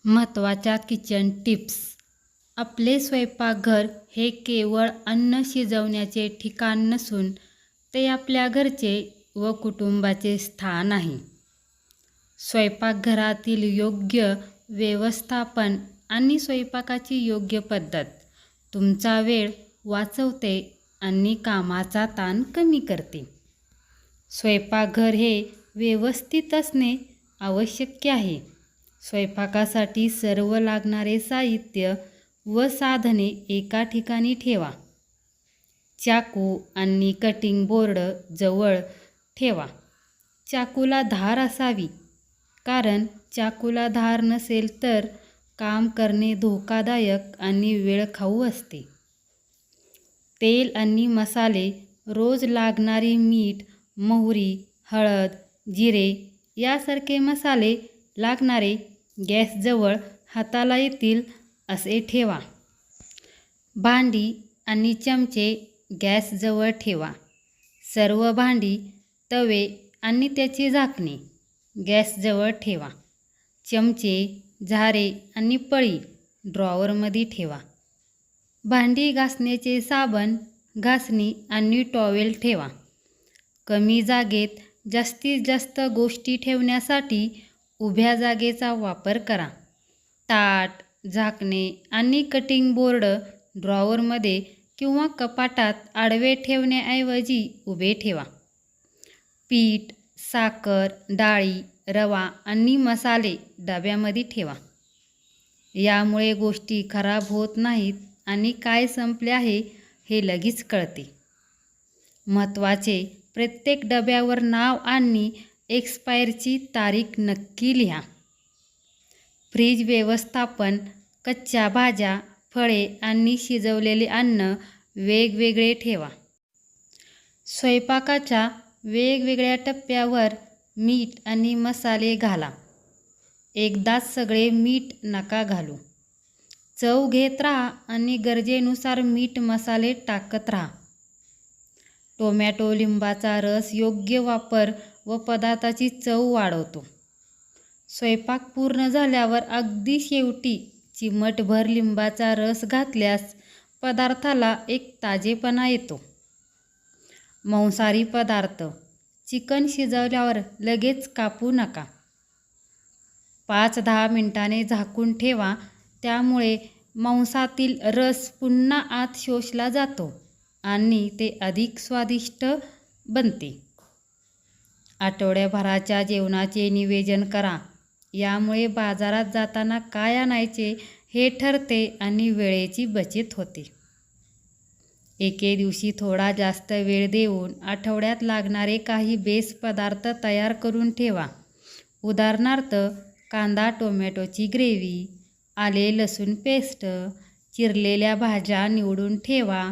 महत्त्वाच्या kitchen tips. आपले स्वयंपाकघर हे केवळ अन्न शिजवण्याचे ठिकाण नसून ते आपल्या घरचे व कुटुंबाचे स्थान आहे. स्वयंपाकघरातील योग्य व्यवस्थापन आणि स्वयंपाकाची योग्य पद्धत तुमचा वेळ वाचवते आणि कामाचा ताण कमी करते. स्वयंपाकघर हे व्यवस्थित असणे आवश्यक आहे. स्वयंपाकासाठी सर्व लागणारे साहित्य व साधने एका ठिकाणी ठेवा. चाकू आणि कटिंग बोर्ड जवळ ठेवा. चाकूला धार असावी, कारण चाकूला धार नसेल तर काम करणे धोकादायक आणि वेळखाऊ असते. तेल आणि मसाले, रोज लागणारी मीठ, मोहरी, हळद, जिरे यासारखे मसाले लागणारे गॅसजवळ हाताला येतील असे ठेवा. भांडी आणि चमचे गॅसजवळ ठेवा. सर्व भांडी, तवे आणि त्याची झाकणे गॅसजवळ ठेवा. चमचे, झारे आणि पळी ड्रॉवरमध्ये ठेवा. भांडी घासण्याचे साबण, घासणी आणि टॉवेल ठेवा. कमी जागेत जास्तीत जास्त गोष्टी ठेवण्यासाठी उभ्या जागेचा वापर करा. ताट, झाकणे आणि कटिंग बोर्ड ड्रॉवरमध्ये किंवा कपाटात आडवे ठेवण्याऐवजी उभे ठेवा. पीठ, साखर, डाळी, रवा आणि मसाले डब्यामध्ये ठेवा. यामुळे गोष्टी खराब होत नाहीत आणि काय संपले आहे हे लगेच कळते. महत्त्वाचे, प्रत्येक डब्यावर नाव आणि एक्सपायरची तारीख नक्की लिहा. फ्रीज व्यवस्थापन. कच्च्या भाज्या, फळे आणि शिजवलेले अन्न वेगवेगळे ठेवा. स्वयंपाकाच्या वेगवेगळ्या टप्प्यावर मीठ आणि मसाले घाला. एकदाच सगळे मीठ नका घालू. चव घेत राहा आणि गरजेनुसार मीठ मसाले टाकत राहा. टोमॅटो, लिंबाचा रस योग्य वापर व पदार्थाची चव वाढवतो. स्वयंपाक पूर्ण झाल्यावर अगदी शेवटी चिमटभर लिंबाचा रस घातल्यास पदार्थाला एक ताजेपणा येतो. मांसाहारी पदार्थ. चिकन शिजवल्यावर लगेच कापू नका. 5-10 मिनिटांनी झाकून ठेवा. त्यामुळे मांसातील रस पुन्हा आत शोषला जातो आणि ते अधिक स्वादिष्ट बनते. आठवड्याभराच्या जेवणाचे नियोजन करा. यामुळे बाजारात जाताना काय आणायचे हे ठरते आणि वेळेची बचत होते. एके दिवशी थोडा जास्त वेळ देऊन आठवड्यात लागणारे काही बेस पदार्थ तयार करून ठेवा. उदाहरणार्थ, कांदा टोमॅटोची ग्रेव्ही, आले लसूण पेस्ट, चिरलेल्या भाज्या निवडून ठेवा.